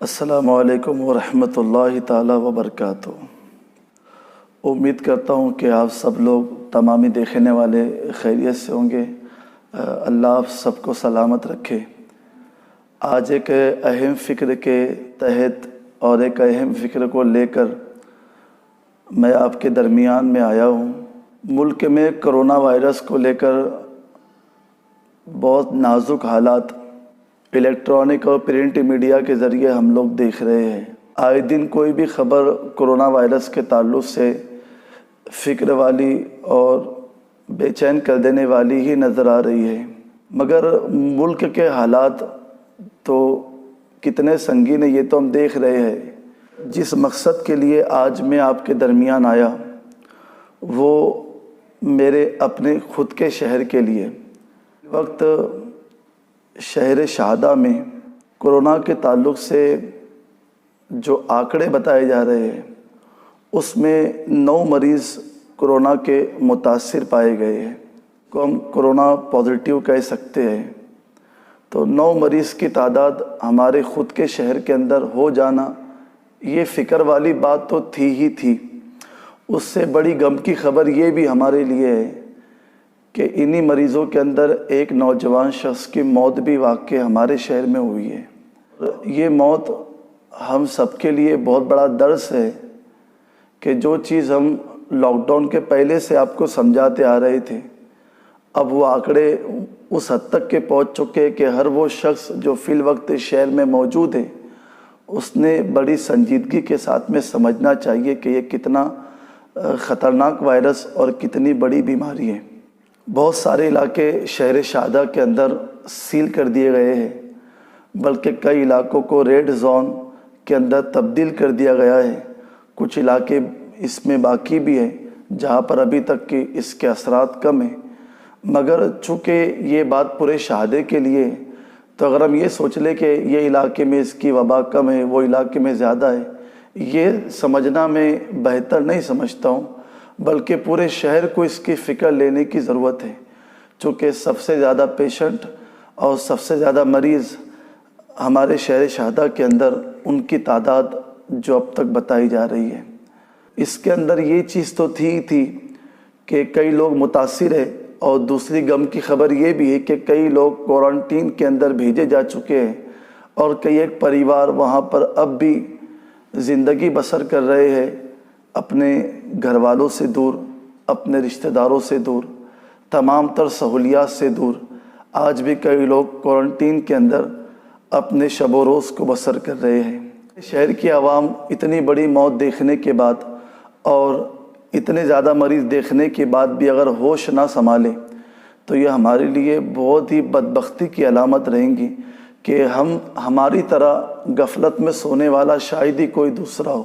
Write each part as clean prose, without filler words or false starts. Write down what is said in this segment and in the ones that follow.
السلام علیکم ورحمۃ اللہ تعالیٰ وبرکاتہ۔ امید کرتا ہوں کہ آپ سب لوگ تمامی دیکھنے والے خیریت سے ہوں گے۔ اللہ آپ سب کو سلامت رکھے۔ آج ایک اہم فکر کے تحت اور ایک اہم فکر کو لے کر میں آپ کے درمیان میں آیا ہوں۔ ملک میں کرونا وائرس کو لے کر بہت نازک حالات الیکٹرانک اور پرنٹ میڈیا کے ذریعے ہم لوگ دیکھ رہے ہیں۔ آئے دن کوئی بھی خبر کرونا وائرس کے تعلق سے فکر والی اور بے چین کر دینے والی ہی نظر آ رہی ہے، مگر ملک کے حالات تو کتنے سنگین ہیں یہ تو ہم دیکھ رہے ہیں۔ جس مقصد کے لیے آج میں آپ کے درمیان آیا وہ میرے اپنے خود کے شہر کے لیے۔ وقت شہر شہدہ میں کرونا کے تعلق سے جو آنکڑے بتائے جا رہے ہیں اس میں 9 مریض کرونا کے متاثر پائے گئے ہیں، کو ہم کرونا پازیٹیو کہہ سکتے ہیں۔ تو 9 مریض کی تعداد ہمارے خود کے شہر کے اندر ہو جانا یہ فکر والی بات تو تھی ہی تھی۔ اس سے بڑی غم کی خبر یہ بھی ہمارے لیے ہے کہ انہی مریضوں کے اندر ایک نوجوان شخص کی موت بھی واقع ہمارے شہر میں ہوئی ہے۔ یہ موت ہم سب کے لیے بہت بڑا درس ہے کہ جو چیز ہم لاک ڈاؤن کے پہلے سے آپ کو سمجھاتے آ رہے تھے، اب وہ آنکڑے اس حد تک کے پہنچ چکے کہ ہر وہ شخص جو فی الوقت شہر میں موجود ہے اس نے بڑی سنجیدگی کے ساتھ میں سمجھنا چاہیے کہ یہ کتنا خطرناک وائرس اور کتنی بڑی بیماری ہے۔ بہت سارے علاقے شہر شہدہ کے اندر سیل کر دیے گئے ہیں، بلکہ کئی علاقوں کو ریڈ زون کے اندر تبدیل کر دیا گیا ہے۔ کچھ علاقے اس میں باقی بھی ہیں جہاں پر ابھی تک کہ اس کے اثرات کم ہیں، مگر چونکہ یہ بات پورے شہدے کے لیے ہے تو اگر ہم یہ سوچ لیں کہ یہ علاقے میں اس کی وبا کم ہے، وہ علاقے میں زیادہ ہے، یہ سمجھنا میں بہتر نہیں سمجھتا ہوں، بلکہ پورے شہر کو اس کی فکر لینے کی ضرورت ہے، چونکہ سب سے زیادہ پیشنٹ اور سب سے زیادہ مریض ہمارے شہر شہدہ کے اندر ان کی تعداد جو اب تک بتائی جا رہی ہے۔ اس کے اندر یہ چیز تو تھی کہ کئی لوگ متاثر ہیں، اور دوسری غم کی خبر یہ بھی ہے کہ کئی لوگ کوارنٹین کے اندر بھیجے جا چکے ہیں، اور کئی ایک پریوار وہاں پر اب بھی زندگی بسر کر رہے ہیں، اپنے گھر والوں سے دور، اپنے رشتہ داروں سے دور، تمام تر سہولیات سے دور۔ آج بھی کئی لوگ کوارنٹین کے اندر اپنے شب و روز کو بسر کر رہے ہیں۔ شہر کی عوام اتنی بڑی موت دیکھنے کے بعد اور اتنے زیادہ مریض دیکھنے کے بعد بھی اگر ہوش نہ سنبھالے تو یہ ہمارے لیے بہت ہی بدبختی کی علامت رہیں گی کہ ہماری طرح غفلت میں سونے والا شاید ہی کوئی دوسرا ہو۔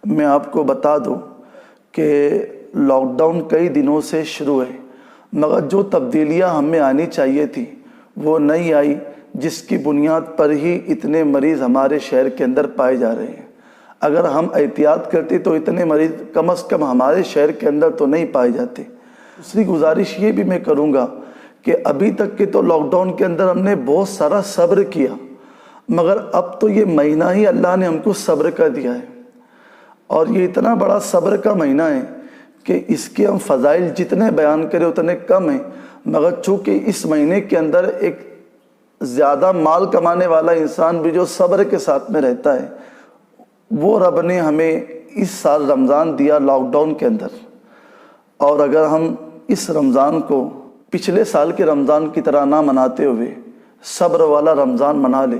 میں آپ کو بتا دوں کہ لاک ڈاؤن کئی دنوں سے شروع ہے، مگر جو تبدیلیاں ہمیں آنی چاہیے تھی وہ نہیں آئی، جس کی بنیاد پر ہی اتنے مریض ہمارے شہر کے اندر پائے جا رہے ہیں۔ اگر ہم احتیاط کرتے تو اتنے مریض کم از کم ہمارے شہر کے اندر تو نہیں پائے جاتے۔ دوسری گزارش یہ بھی میں کروں گا کہ ابھی تک کے تو لاک ڈاؤن کے اندر ہم نے بہت سارا صبر کیا، مگر اب تو یہ مہینہ ہی اللہ نے ہم کو صبر کا دیا ہے، اور یہ اتنا بڑا صبر کا مہینہ ہے کہ اس کے ہم فضائل جتنے بیان کریں اتنے کم ہیں، مگر چونکہ اس مہینے کے اندر ایک زیادہ مال کمانے والا انسان بھی جو صبر کے ساتھ میں رہتا ہے، وہ رب نے ہمیں اس سال رمضان دیا لاک ڈاؤن کے اندر۔ اور اگر ہم اس رمضان کو پچھلے سال کے رمضان کی طرح نہ مناتے ہوئے صبر والا رمضان منا لے،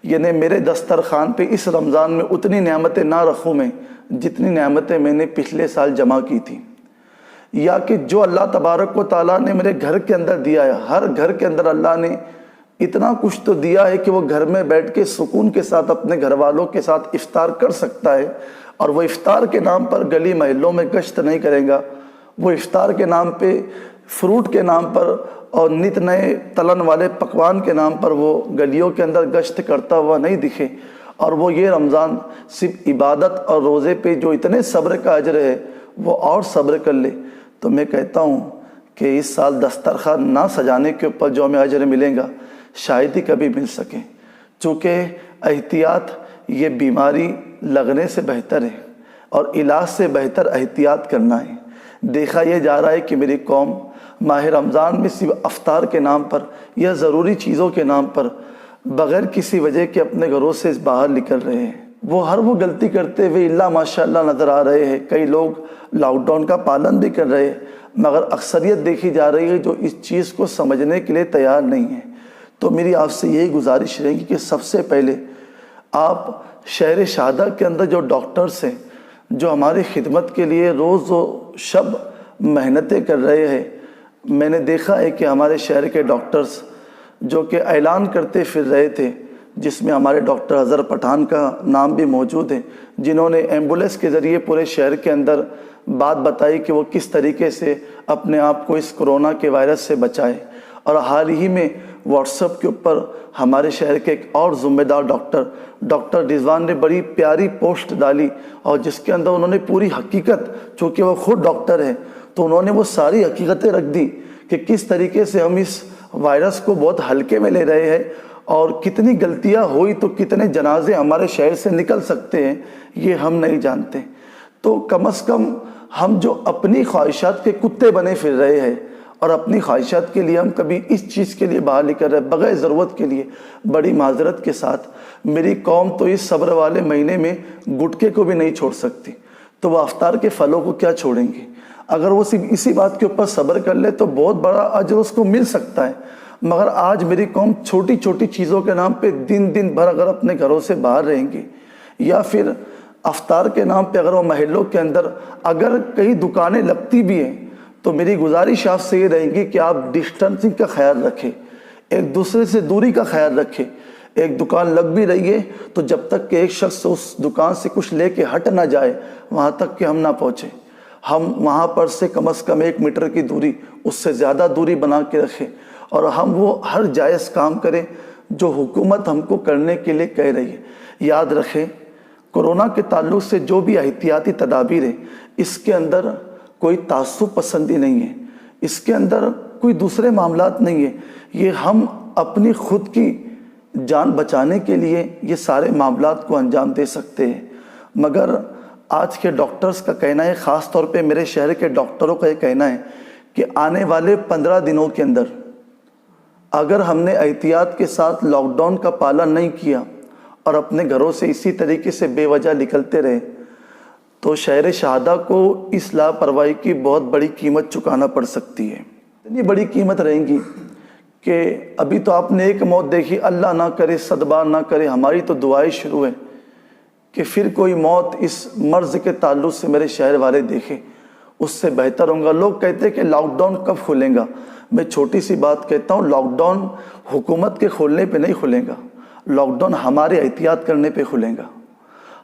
یعنی میرے دسترخوان پہ اس رمضان میں اتنی نعمتیں نہ رکھوں میں جتنی نعمتیں میں نے پچھلے سال جمع کی تھی، یا کہ جو اللہ تبارک و تعالیٰ نے میرے گھر کے اندر دیا ہے، ہر گھر کے اندر اللہ نے اتنا کچھ تو دیا ہے کہ وہ گھر میں بیٹھ کے سکون کے ساتھ اپنے گھر والوں کے ساتھ افطار کر سکتا ہے، اور وہ افطار کے نام پر گلی محلوں میں گشت نہیں کرے گا، وہ افطار کے نام پہ فروٹ کے نام پر اور نت نئے تلن والے پکوان کے نام پر وہ گلیوں کے اندر گشت کرتا ہوا نہیں دکھے، اور وہ یہ رمضان صرف عبادت اور روزے پہ جو اتنے صبر کا اجر ہے وہ اور صبر کر لے، تو میں کہتا ہوں کہ اس سال دسترخوان نہ سجانے کے اوپر جو ہمیں اجر ملے گا شاید ہی کبھی مل سکے، چونکہ احتیاط یہ بیماری لگنے سے بہتر ہے اور علاج سے بہتر احتیاط کرنا ہے۔ دیکھا یہ جا رہا ہے کہ میری قوم ماہ رمضان میں صرف افطار کے نام پر یا ضروری چیزوں کے نام پر بغیر کسی وجہ کے اپنے گھروں سے باہر نکل رہے ہیں۔ وہ غلطی کرتے ہوئے اللہ ماشاءاللہ نظر آ رہے ہیں۔ کئی لوگ لاک ڈاؤن کا پالن بھی کر رہے ہیں، مگر اکثریت دیکھی جا رہی ہے جو اس چیز کو سمجھنے کے لیے تیار نہیں ہے۔ تو میری آپ سے یہی گزارش رہے گی کہ سب سے پہلے آپ شہر شہادہ کے اندر جو ڈاکٹرز ہیں، جو ہماری خدمت کے لیے روز و شب محنتیں کر رہے ہیں، میں نے دیکھا ہے کہ ہمارے شہر کے ڈاکٹرز جو کہ اعلان کرتے پھر رہے تھے، جس میں ہمارے ڈاکٹر اظہر پٹھان کا نام بھی موجود ہے، جنہوں نے ایمبولینس کے ذریعے پورے شہر کے اندر بات بتائی کہ وہ کس طریقے سے اپنے آپ کو اس کرونا کے وائرس سے بچائے۔ اور حال ہی میں واٹس ایپ کے اوپر ہمارے شہر کے ایک اور ذمہ دار ڈاکٹر رضوان نے بڑی پیاری پوسٹ ڈالی، اور جس کے اندر انہوں نے پوری حقیقت، چونکہ وہ خود ڈاکٹر ہے تو انہوں نے وہ ساری حقیقتیں رکھ دی کہ کس طریقے سے ہم اس وائرس کو بہت ہلکے میں لے رہے ہیں، اور کتنی غلطیاں ہوئی تو کتنے جنازے ہمارے شہر سے نکل سکتے ہیں یہ ہم نہیں جانتے۔ تو کم از کم ہم جو اپنی خواہشات کے کتے بنے پھر رہے ہیں، اور اپنی خواہشات کے لیے ہم کبھی اس چیز کے لیے باہر نکل رہے بغیر ضرورت کے لیے، بڑی معذرت کے ساتھ میری قوم تو اس صبر والے مہینے میں گٹکے کو بھی نہیں چھوڑ سکتی، تو وہ افطار کے پھلوں کو کیا چھوڑیں گے؟ اگر وہ صرف اسی بات کے اوپر صبر کر لے تو بہت بڑا اجر اس کو مل سکتا ہے، مگر آج میری قوم چھوٹی چھوٹی چیزوں کے نام پہ دن بھر اگر اپنے گھروں سے باہر رہیں گے، یا پھر افطار کے نام پہ اگر وہ محلوں کے اندر اگر کئی دکانیں لگتی بھی ہیں، تو میری گزارش آپ سے یہ رہے گی کہ آپ ڈسٹنسنگ کا خیال رکھیں، ایک دوسرے سے دوری کا خیال رکھیں۔ ایک دکان لگ بھی رہی ہے تو جب تک کہ ایک شخص اس دکان سے کچھ لے کے ہٹ نہ جائے وہاں تک کہ ہم نہ پہنچیں، ہم وہاں پر سے کم از کم 1 میٹر کی دوری، اس سے زیادہ دوری بنا کے رکھیں، اور ہم وہ ہر جائز کام کریں جو حکومت ہم کو کرنے کے لیے کہہ رہی ہے۔ یاد رکھیں، کورونا کے تعلق سے جو بھی احتیاطی تدابیر ہے، اس کے اندر کوئی تعصب پسندی نہیں ہے، اس کے اندر کوئی دوسرے معاملات نہیں ہے، یہ ہم اپنی خود کی جان بچانے کے لیے یہ سارے معاملات کو انجام دے سکتے ہیں۔ مگر آج کے ڈاکٹرز کا کہنا ہے، خاص طور پہ میرے شہر کے ڈاکٹروں کا یہ کہنا ہے کہ آنے والے 15 دنوں کے اندر اگر ہم نے احتیاط کے ساتھ لاک ڈاؤن کا پالن نہیں کیا اور اپنے گھروں سے اسی طریقے سے بے وجہ نکلتے رہے، تو شہر شہادہ کو اس لاپرواہی کی بہت بڑی قیمت چکانا پڑ سکتی ہے۔ اتنی بڑی قیمت رہیں گی کہ ابھی تو آپ نے ایک موت دیکھی، اللہ نہ کرے، 100 بار نہ کرے، ہماری تو دعائیں شروع ہے کہ پھر کوئی موت اس مرض کے تعلق سے میرے شہر والے دیکھیں، اس سے بہتر ہوں گا۔ لوگ کہتے ہیں کہ لاک ڈاؤن کب کھلیں گا؟ میں چھوٹی سی بات کہتا ہوں، لاک ڈاؤن حکومت کے کھولنے پہ نہیں کھلے گا، لاک ڈاؤن ہمارے احتیاط کرنے پہ کھلے گا۔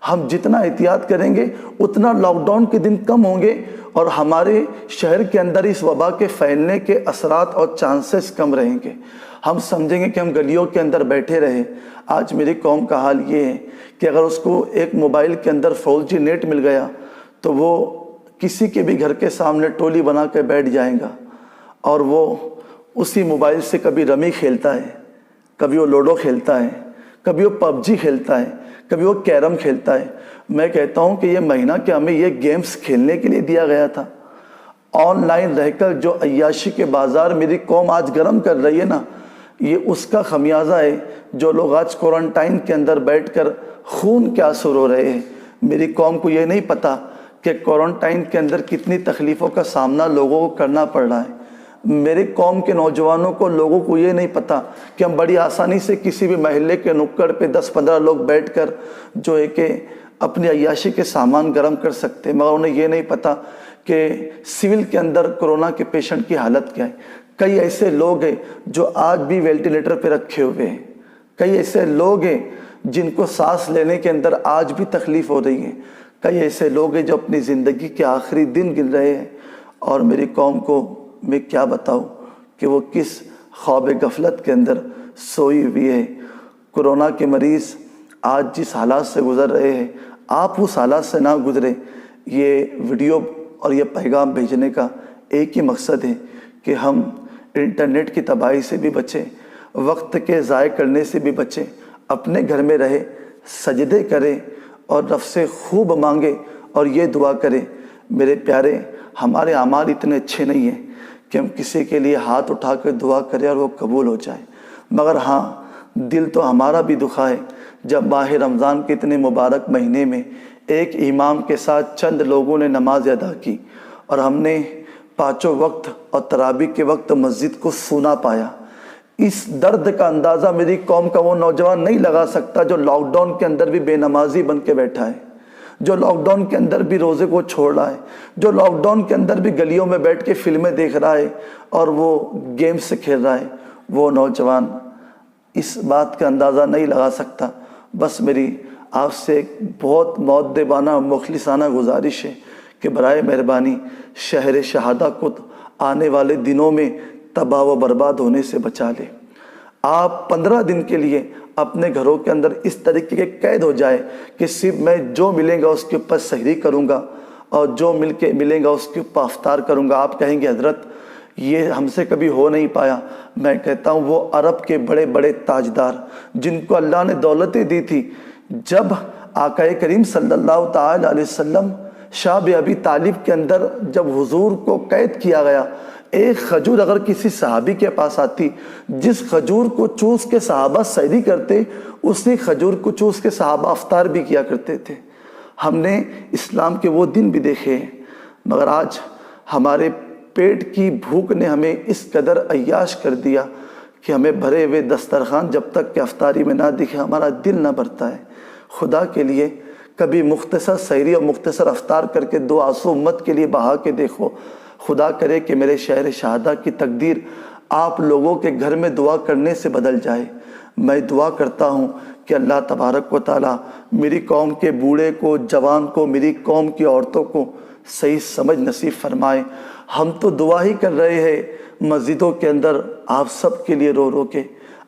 ہم جتنا احتیاط کریں گے اتنا لاک ڈاؤن کے دن کم ہوں گے، اور ہمارے شہر کے اندر اس وبا کے پھیلنے کے اثرات اور چانسز کم رہیں گے۔ ہم سمجھیں گے کہ ہم گلیوں کے اندر بیٹھے رہے۔ آج میری قوم کا حال یہ ہے کہ اگر اس کو ایک موبائل کے اندر 4G نیٹ مل گیا تو وہ کسی کے بھی گھر کے سامنے ٹولی بنا کے بیٹھ جائے گا، اور وہ اسی موبائل سے کبھی رمی کھیلتا ہے، کبھی وہ لوڈو کھیلتا ہے، کبھی وہ PUBG کھیلتا ہے، کبھی وہ کیرم کھیلتا ہے۔ میں کہتا ہوں کہ یہ مہینہ کہ ہمیں یہ گیمز کھیلنے کے لیے دیا گیا تھا، آن لائن رہ کر جو عیاشی کے بازار میری قوم آج گرم کر رہی ہے نا، یہ اس کا خمیازہ ہے۔ جو لوگ آج کوارنٹائن کے اندر بیٹھ کر خون کے آنسو رو رہے ہیں، میری قوم کو یہ نہیں پتہ کہ کوارنٹائن کے اندر کتنی تکلیفوں کا سامنا لوگوں کو کرنا پڑ رہا ہے۔ میرے قوم کے نوجوانوں کو، لوگوں کو یہ نہیں پتہ کہ ہم بڑی آسانی سے کسی بھی محلے کے نکڑ پہ 10-15 لوگ بیٹھ کر جو ہے کہ اپنی عیاشی کے سامان گرم کر سکتے، مگر انہیں یہ نہیں پتہ کہ سول کے اندر کورونا کے پیشنٹ کی حالت کیا ہے۔ کئی ایسے لوگ ہیں جو آج بھی وینٹیلیٹر پہ رکھے ہوئے ہیں، کئی ایسے لوگ ہیں جن کو سانس لینے کے اندر آج بھی تکلیف ہو رہی ہے، کئی ایسے لوگ ہیں جو اپنی زندگی کے آخری دن گن رہے ہیں۔ اور میری قوم کو میں کیا بتاؤں کہ وہ کس خواب غفلت کے اندر سوئی ہوئی ہے۔ کورونا کے مریض آج جس حالات سے گزر رہے ہیں، آپ اس حالات سے نہ گزرے۔ یہ ویڈیو اور یہ پیغام بھیجنے کا ایک ہی مقصد ہے کہ ہم انٹرنیٹ کی تباہی سے بھی بچیں، وقت کے ضائع کرنے سے بھی بچیں، اپنے گھر میں رہے، سجدے کرے اور رب سے خوب مانگے اور یہ دعا کرے، میرے پیارے ہمارے اعمال اتنے اچھے نہیں ہیں کہ ہم کسی کے لیے ہاتھ اٹھا کر دعا کریں اور وہ قبول ہو جائے، مگر ہاں دل تو ہمارا بھی دکھا ہے جب ماہ رمضان کے اتنے مبارک مہینے میں ایک امام کے ساتھ چند لوگوں نے نماز ادا کی اور ہم نے پانچوں وقت اور تراویح کے وقت مسجد کو سونا پایا۔ اس درد کا اندازہ میری قوم کا وہ نوجوان نہیں لگا سکتا جو لاک ڈاؤن کے اندر بھی بے نمازی بن کے بیٹھا ہے، جو لاک ڈاؤن کے اندر بھی روزے کو چھوڑ رہا ہے، جو لاک ڈاؤن کے اندر بھی گلیوں میں بیٹھ کے فلمیں دیکھ رہا ہے اور وہ گیم سے کھیل رہا ہے۔ وہ نوجوان اس بات کا اندازہ نہیں لگا سکتا۔ بس میری آپ سے ایک بہت مؤدبانہ اور مخلصانہ گزارش ہے کہ برائے مہربانی شہر شہادہ کو آنے والے دنوں میں تباہ و برباد ہونے سے بچا لے۔ آپ 15 دن کے لیے اپنے گھروں کے اندر اس طریقے کے قید ہو جائے کہ صرف میں جو ملے گا اس کے اوپر سحری کروں گا اور جو ملے گا اس کے اوپر افطار کروں گا۔ آپ کہیں گے حضرت یہ ہم سے کبھی ہو نہیں پایا۔ میں کہتا ہوں وہ عرب کے بڑے بڑے تاجدار جن کو اللہ نے دولتیں دی تھی، جب آقا کریم صلی اللہ تعالی علیہ وسلم شعب ابی طالب کے اندر جب حضور کو قید کیا گیا، ایک کھجور اگر کسی صحابی کے پاس آتی، جس کھجور کو چوس کے صحابہ سحری کرتے، اسی کھجور کو چوس کے صحابہ افطار بھی کیا کرتے تھے۔ ہم نے اسلام کے وہ دن بھی دیکھے ہیں، مگر آج ہمارے پیٹ کی بھوک نے ہمیں اس قدر عیاش کر دیا کہ ہمیں بھرے ہوئے دسترخوان جب تک کہ افطاری میں نہ دکھے ہمارا دل نہ بھرتا ہے۔ خدا کے لیے کبھی مختصر سحری اور مختصر افطار کر کے 2 آنسو امت کے لیے بہا کے دیکھو۔ خدا کرے کہ میرے شہر شہادہ کی تقدیر آپ لوگوں کے گھر میں دعا کرنے سے بدل جائے۔ میں دعا کرتا ہوں کہ اللہ تبارک و تعالیٰ میری قوم کے بوڑھے کو، جوان کو، میری قوم کی عورتوں کو صحیح سمجھ نصیب فرمائے۔ ہم تو دعا ہی کر رہے ہیں مسجدوں کے اندر آپ سب کے لیے رو رو کے۔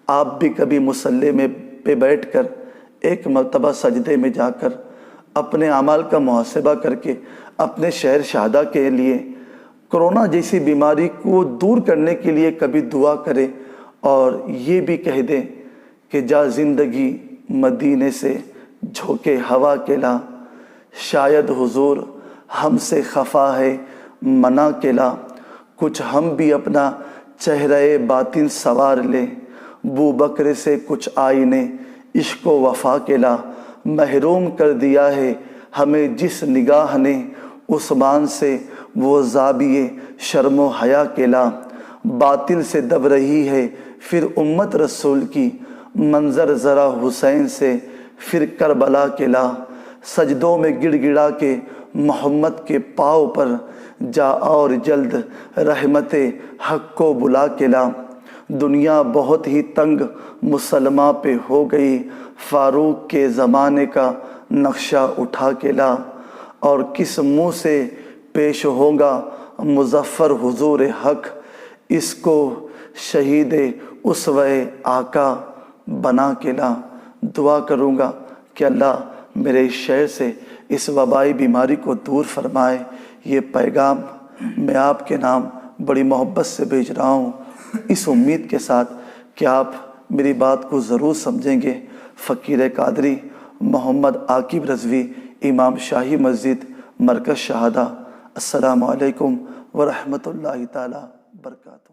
آپ بھی کبھی مصلی میں پہ بیٹھ کر ایک مرتبہ سجدے میں جا کر اپنے اعمال کا محاسبہ کر کے اپنے شہر شہادہ کے لیے کرونا جیسی بیماری کو دور کرنے کے لیے کبھی دعا کرے اور یہ بھی کہہ دیں کہ جا زندگی مدینے سے جھونکے ہوا کے لا، شاید حضور ہم سے خفا ہے منع کے لا، کچھ ہم بھی اپنا چہرہ باطن سوار لیں، بو بکر سے کچھ آئینے عشق و وفا کے لا، محروم کر دیا ہے ہمیں جس نگاہ نے عثمان سے وہ زاویے شرم و حیا کے لا، باطل سے دب رہی ہے پھر امت رسول کی، منظر ذرا حسین سے پھر کربلا کے لا، سجدوں میں گڑ گڑا کے محمد کے پاؤں پر جا اور جلد رحمت حق کو بلا کے لا، دنیا بہت ہی تنگ مسلمہ پہ ہو گئی، فاروق کے زمانے کا نقشہ اٹھا کے لا، اور کس منہ سے پیش ہوگا مظفر حضور حق، اس کو شہید اسوہ آقا بنا کے لا۔ دعا کروں گا کہ اللہ میرے اس شہر سے اس وبائی بیماری کو دور فرمائے۔ یہ پیغام میں آپ کے نام بڑی محبت سے بھیج رہا ہوں، اس امید کے ساتھ کہ آپ میری بات کو ضرور سمجھیں گے۔ فقیر قادری محمد عاقب رضوی، امام شاہی مسجد، مرکز شہادہ۔ السلام علیکم ورحمۃ اللہ تعالی وبرکاتہ۔